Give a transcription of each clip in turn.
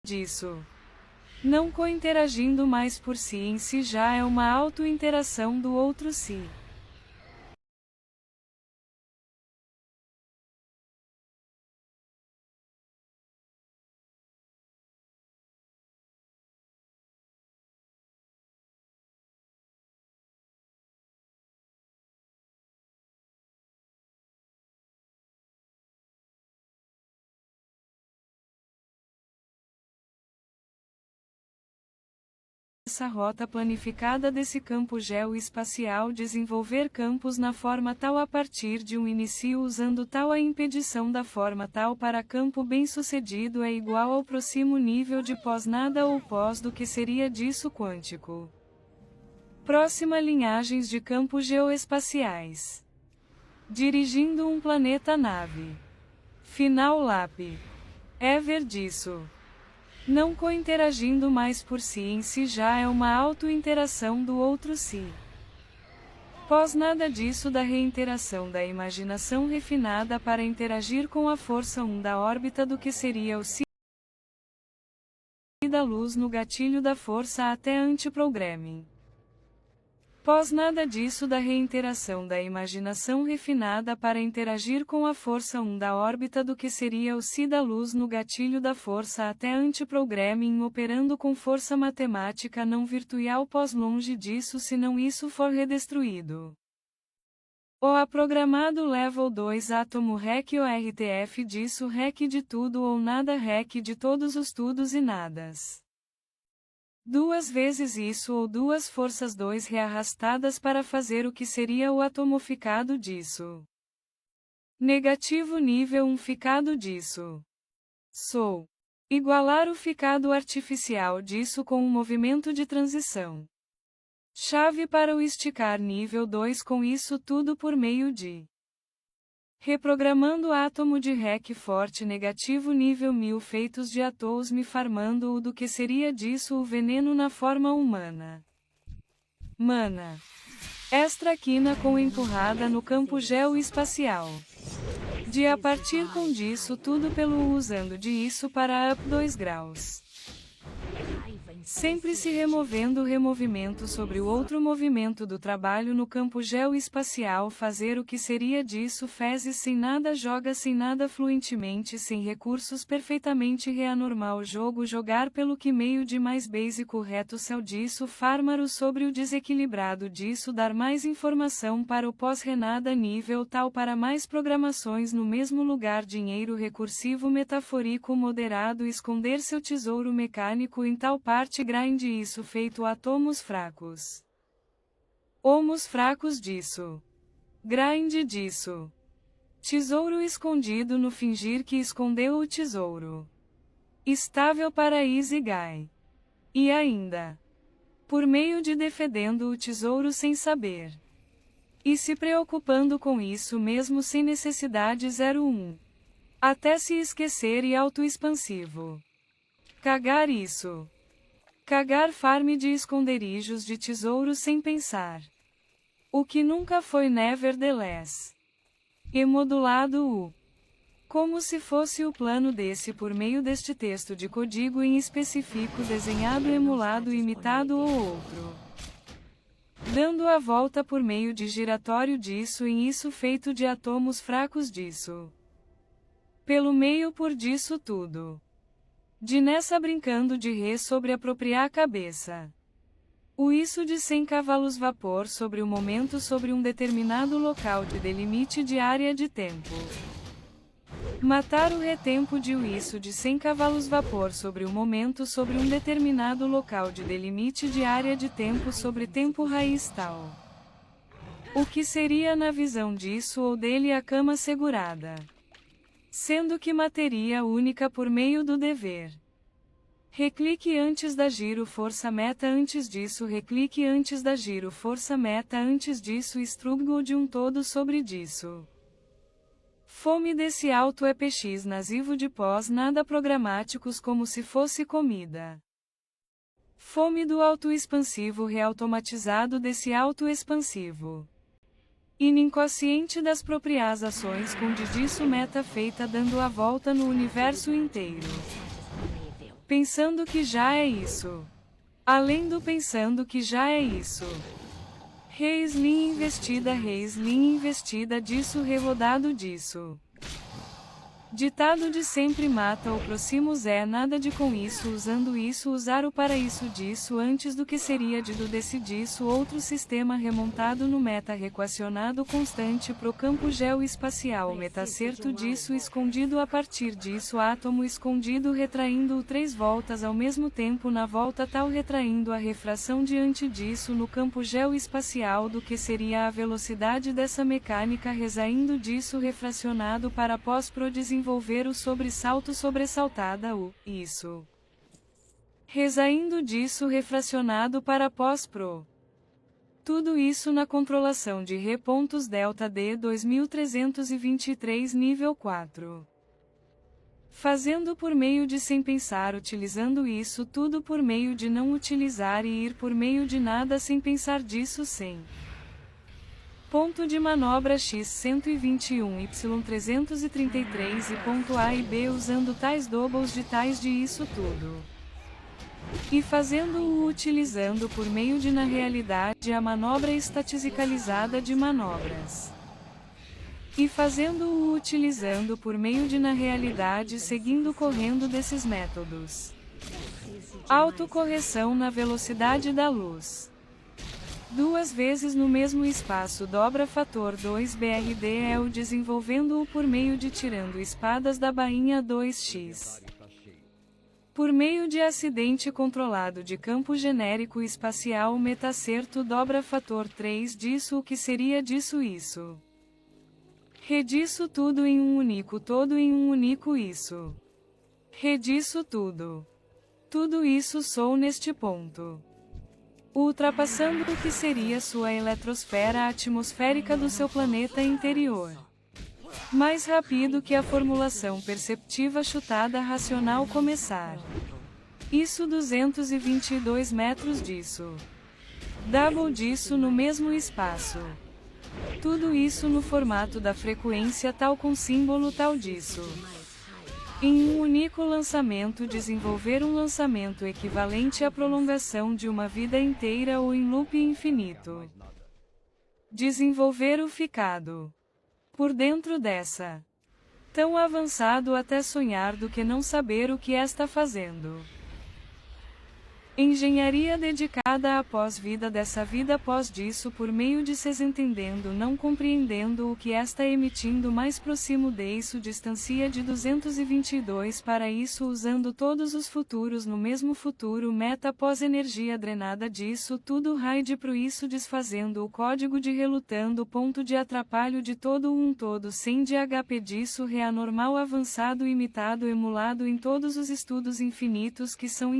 disso. Não cointeragindo mais por si em si já é uma auto-interação do outro si. Essa rota planificada desse campo geoespacial desenvolver campos na forma tal a partir de um início usando tal a impedição da forma tal para campo bem-sucedido é igual ao próximo nível de pós-nada ou pós do que seria disso quântico. Próxima linhagens de campos geoespaciais. Dirigindo um planeta-nave. Final LAP. Ever disso. Não cointeragindo mais por si em si já é uma auto-interação do outro si. Pós nada disso da reinteração da imaginação refinada para interagir com a força 1 da órbita do que seria o si da luz no gatilho da força até anti-programming. Pós nada disso da reinteração da imaginação refinada para interagir com a força 1 da órbita do que seria o si da luz no gatilho da força até anti-programming operando com força matemática não virtual pós longe disso se não isso for redestruído. O a programado level 2 átomo REC ou RTF disso REC de tudo ou nada REC de todos os tudos e nadas. Duas vezes isso ou duas forças 2 rearrastadas para fazer o que seria o atomificado disso. Negativo nível 1 ficado disso. Sou. Igualar o ficado artificial disso com um movimento de transição. Chave para o esticar nível 2 com isso tudo por meio de reprogramando átomo de REC forte negativo nível 1000 feitos de átomos me farmando-o do que seria disso o veneno na forma humana. Mana. Extraquina com empurrada no campo geoespacial. De a partir com disso tudo pelo usando de isso para up 2 graus. Sempre se removendo o removimento sobre o outro movimento do trabalho no campo geoespacial fazer o que seria disso fezes sem nada joga sem nada fluentemente sem recursos perfeitamente reanormal jogo jogar pelo que meio de mais básico reto céu disso farmaro sobre o desequilibrado disso dar mais informação para o pós-renada nível tal para mais programações no mesmo lugar dinheiro recursivo metafórico moderado esconder seu tesouro mecânico em tal parte grind isso feito átomos fracos. Homos fracos disso. Grind disso. Tesouro escondido no fingir que escondeu o tesouro. Estável para easy guy. E ainda. Por meio de defendendo o tesouro sem saber. E se preocupando com isso mesmo sem necessidade 01. Até se esquecer e autoexpansivo. Cagar isso. Cagar farm de esconderijos de tesouros sem pensar. O que nunca foi nevertheless. E modulado o. Como se fosse o plano desse por meio deste texto de código em específico desenhado emulado imitado ou outro. Dando a volta por meio de giratório disso em isso feito de átomos fracos disso. Pelo meio por disso tudo. De nessa brincando de ré sobre apropriar cabeça. O isso de 100 cavalos vapor sobre o momento sobre um determinado local de delimite de área de tempo. Matar o retempo de o isso de 100 cavalos vapor sobre o momento sobre um determinado local de delimite de área de tempo sobre tempo raiz tal. O que seria na visão disso ou dele a cama segurada. Sendo que matéria única por meio do dever. Reclique antes da giro força meta antes disso reclique antes da giro força meta antes disso estrugo de um todo sobre disso. Fome desse alto é px nasivo de pós nada programáticos como se fosse comida. Fome do autoexpansivo reautomatizado desse autoexpansivo. Inconsciente das próprias ações com de disso meta feita dando a volta no universo inteiro. Pensando que já é isso. Além do pensando que já é isso. Reis linha investida disso rerodado disso. Ditado de sempre mata o próximo Zé nada de com isso usando isso usar o para isso disso antes do que seria dito desse disso outro sistema remontado no meta reequacionado constante pro campo geoespacial metacerto disso escondido a partir disso átomo escondido retraindo-o 3 voltas ao mesmo tempo na volta tal retraindo a refração diante disso no campo geoespacial do que seria a velocidade dessa mecânica resaindo disso refracionado para pós-pro desenvolver o sobressalto sobressaltada o isso. Resaindo disso refracionado para pós-pro. Tudo isso na controlação de Re. Delta D 2323 nível 4. Fazendo por meio de sem pensar utilizando isso tudo por meio de não utilizar e ir por meio de nada sem pensar disso sem. Ponto de manobra X121 Y333 e ponto A e B usando tais doubles de tais de isso tudo. E fazendo-o utilizando por meio de na realidade a manobra estatisticalizada de manobras. E fazendo-o utilizando por meio de na realidade seguindo correndo desses métodos. Autocorreção na velocidade da luz. 2 vezes no mesmo espaço dobra fator 2 BRD é o desenvolvendo-o por meio de tirando espadas da bainha 2x. Por meio de acidente controlado de campo genérico espacial metacerto dobra fator 3 disso o que seria disso isso. Redisso tudo em um único todo em um único isso. Redisso tudo. Tudo isso sou neste ponto. Ultrapassando o que seria sua eletrosfera atmosférica do seu planeta interior. Mais rápido que a formulação perceptiva chutada racional começar. Isso 222 metros disso. Double disso no mesmo espaço. Tudo isso no formato da frequência tal com símbolo tal disso. Em um único lançamento desenvolver um lançamento equivalente à prolongação de uma vida inteira ou em loop infinito. Desenvolver o ficado. Por dentro dessa. Tão avançado até sonhar do que não saber o que está fazendo. Engenharia dedicada à pós-vida dessa vida pós disso por meio de ses entendendo não compreendendo o que está emitindo mais próximo disso distancia de 222 para isso usando todos os futuros no mesmo futuro meta pós-energia drenada disso tudo raid pro isso desfazendo o código de relutando ponto de atrapalho de todo um todo sem de HP disso reanormal avançado imitado emulado em todos os estudos infinitos que são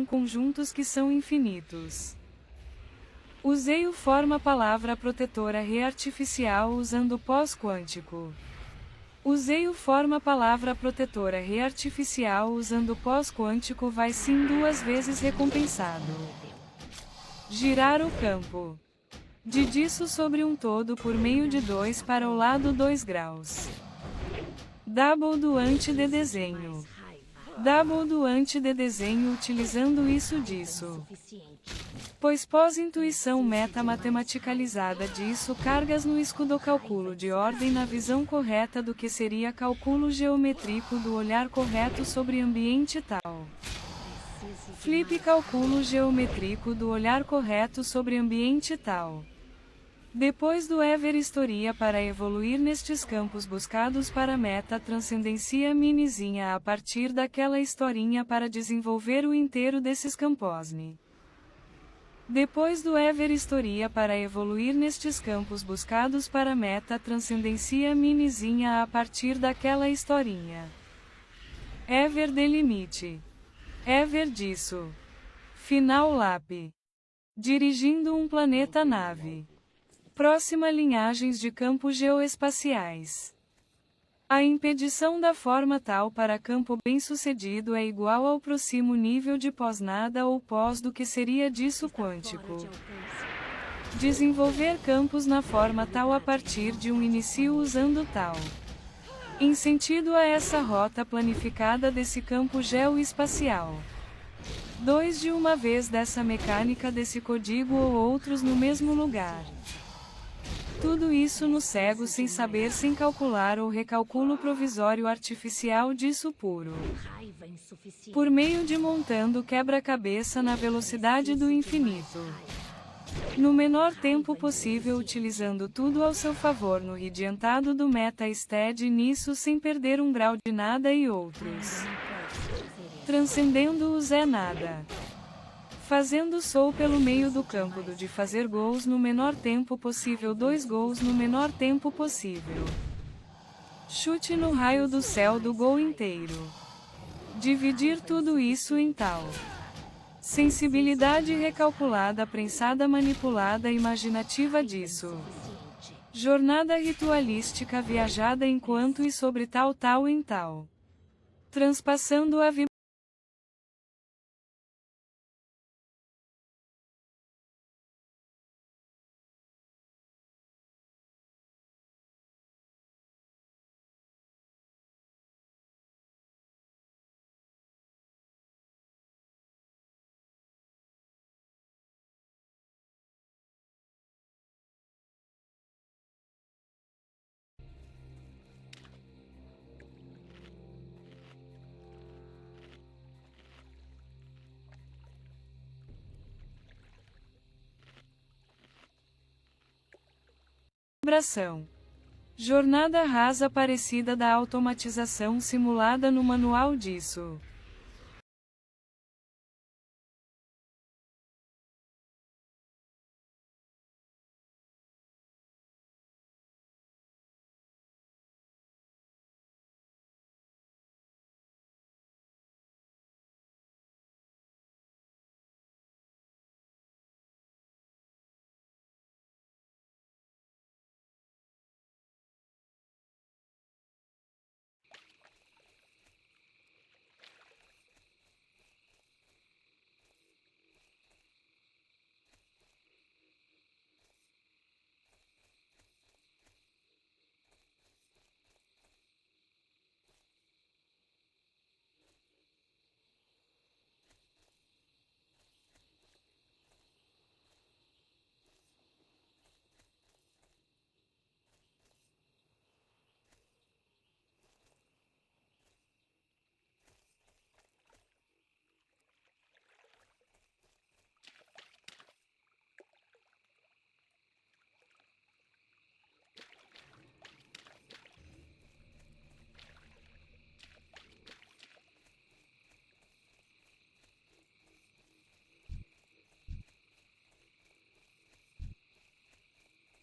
conjuntos que são infinitos. Usei o forma palavra protetora reartificial usando pós-quântico. Usei o forma palavra protetora reartificial usando pós-quântico vai sim 2 vezes recompensado. Girar o campo. De disso sobre um todo por meio de 2 para o lado 2 graus. Double do anti de desenho. Double do anti de desenho utilizando isso disso. Pois pós-intuição meta-matematicalizada disso cargas no escudo cálculo de ordem na visão correta do que seria cálculo geométrico do olhar correto sobre ambiente tal. Flip cálculo geométrico do olhar correto sobre ambiente tal. Depois do ever historia para evoluir nestes campos buscados para meta transcendencia minizinha a partir daquela historinha para desenvolver o inteiro desses camposne. Depois do ever historia para evoluir nestes campos buscados para meta transcendencia minizinha a partir daquela historinha. Ever delimite. Ever disso. Final lap. Dirigindo um planeta nave. Próxima linhagens de campos geoespaciais. A impedição da forma tal para campo bem-sucedido é igual ao próximo nível de pós-nada ou pós do que seria disso quântico. Desenvolver campos na forma tal a partir de um início usando tal. em sentido a essa rota planificada desse campo geoespacial. 2 de uma vez dessa mecânica desse código ou outros no mesmo lugar. Tudo isso no cego sem saber sem calcular ou recalculo provisório artificial disso puro. Por meio de montando quebra-cabeça na velocidade do infinito. No menor tempo possível utilizando tudo ao seu favor no adiantado do meta-stead nisso sem perder um grau de nada e outros. Transcendendo-os é nada. Fazendo sou pelo meio do campo do de fazer gols no menor tempo possível 2 gols no menor tempo possível. Chute no raio do céu do gol inteiro. Dividir tudo isso em tal. Sensibilidade recalculada prensada manipulada imaginativa disso. Jornada ritualística viajada enquanto e sobre tal em tal. Transpassando a vibração. Jornada rasa parecida da automatização simulada no manual disso.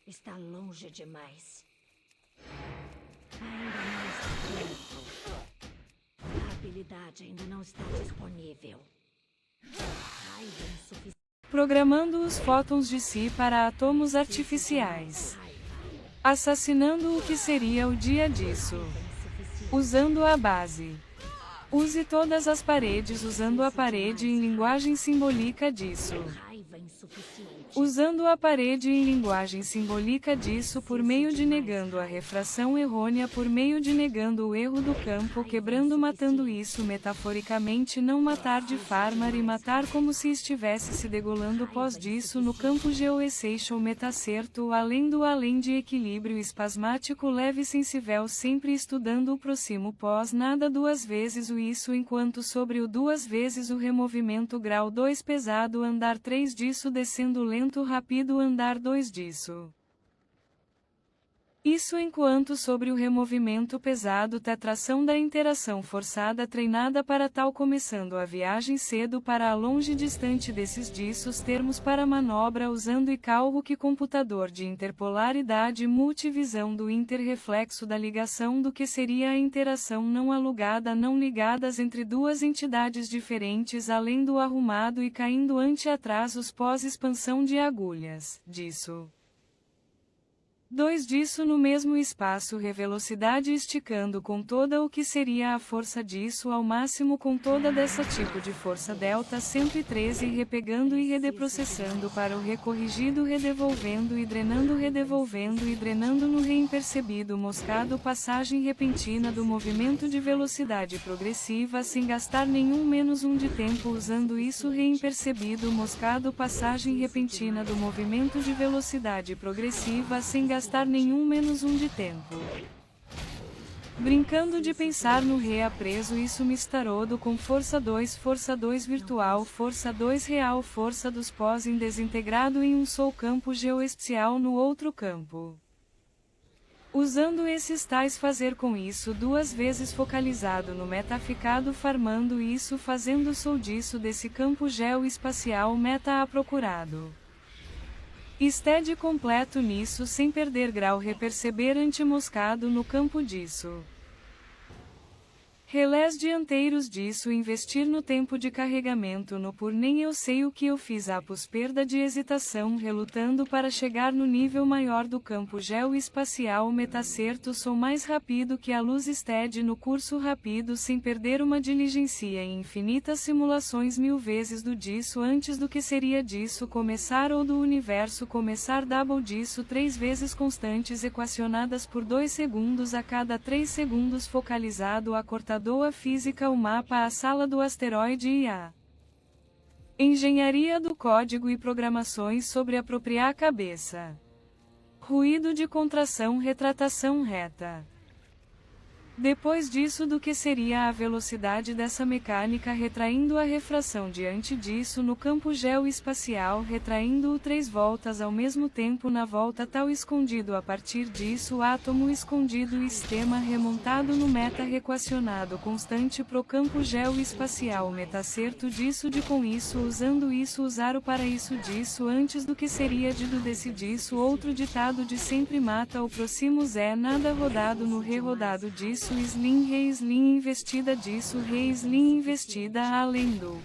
Está longe demais. Ainda não está pronto. A habilidade ainda não está disponível. Raiva insuficiente. Programando os fótons de si para átomos artificiais. Assassinando o que seria o dia disso. Usando a base. Use todas as paredes usando a parede em linguagem simbólica disso. Raiva insuficiente. Usando a parede em linguagem simbólica disso por meio de negando a refração errônea por meio de negando o erro do campo quebrando matando isso metaforicamente não matar de farmar e matar como se estivesse se degolando pós disso no campo geoessential metacerto além do além de equilíbrio espasmático leve sensível sempre estudando o próximo pós nada 2 vezes o isso enquanto sobre o 2 vezes o removimento grau 2 pesado andar 3 disso descendo lento rápido andar 2 disso. Isso enquanto sobre o removimento pesado tetração da interação forçada treinada para tal começando a viagem cedo para a longe distante desses diços termos para manobra usando e cálculo que computador de interpolaridade multivisão do interreflexo da ligação do que seria a interação não alugada não ligadas entre 2 entidades diferentes além do arrumado e caindo ante atrasos pós expansão de agulhas, disso. 2 disso no mesmo espaço velocidade esticando com toda o que seria a força disso ao máximo com toda dessa tipo de força delta 113 repegando e redeprocessando para o recorrigido redevolvendo e drenando no reimpercebido moscado passagem repentina do movimento de velocidade progressiva sem gastar nenhum menos um de tempo usando isso reimpercebido moscado passagem repentina do movimento de velocidade progressiva sem gastar nenhum menos um de tempo. Brincando de pensar no reapreso isso mistarodo com força 2 virtual força 2 real força dos pós em desintegrado em um só campo geoespacial no outro campo. Usando esses tais fazer com isso 2 vezes focalizado no metaficado farmando isso fazendo sou disso desse campo geoespacial meta a procurado. Esteade completo nisso sem perder grau reperceber anti-moscado no campo disso. Relés dianteiros disso investir no tempo de carregamento no por nem eu sei o que eu fiz após perda de hesitação relutando para chegar no nível maior do campo geoespacial metacerto sou mais rápido que a luz Esteade no curso rápido sem perder uma diligencia em infinitas simulações 1000 vezes do disso antes do que seria disso começar ou do universo começar double disso 3 vezes constantes equacionadas por 2 segundos a cada 3 segundos focalizado a cortador a física o mapa a sala do asteroide e a engenharia do código e programações sobre apropriar cabeça. Ruído de contração retratação reta. Depois disso do que seria a velocidade dessa mecânica retraindo a refração diante disso no campo geoespacial retraindo-o 3 voltas ao mesmo tempo na volta tal escondido a partir disso átomo escondido e sistema remontado no meta reequacionado constante pro campo geoespacial metacerto disso de com isso usando isso usar o para isso disso antes do que seria de do desse disso outro ditado de sempre mata o próximos é nada rodado no re-rodado disso Slim Re Slim investida disso Re Slim investida além do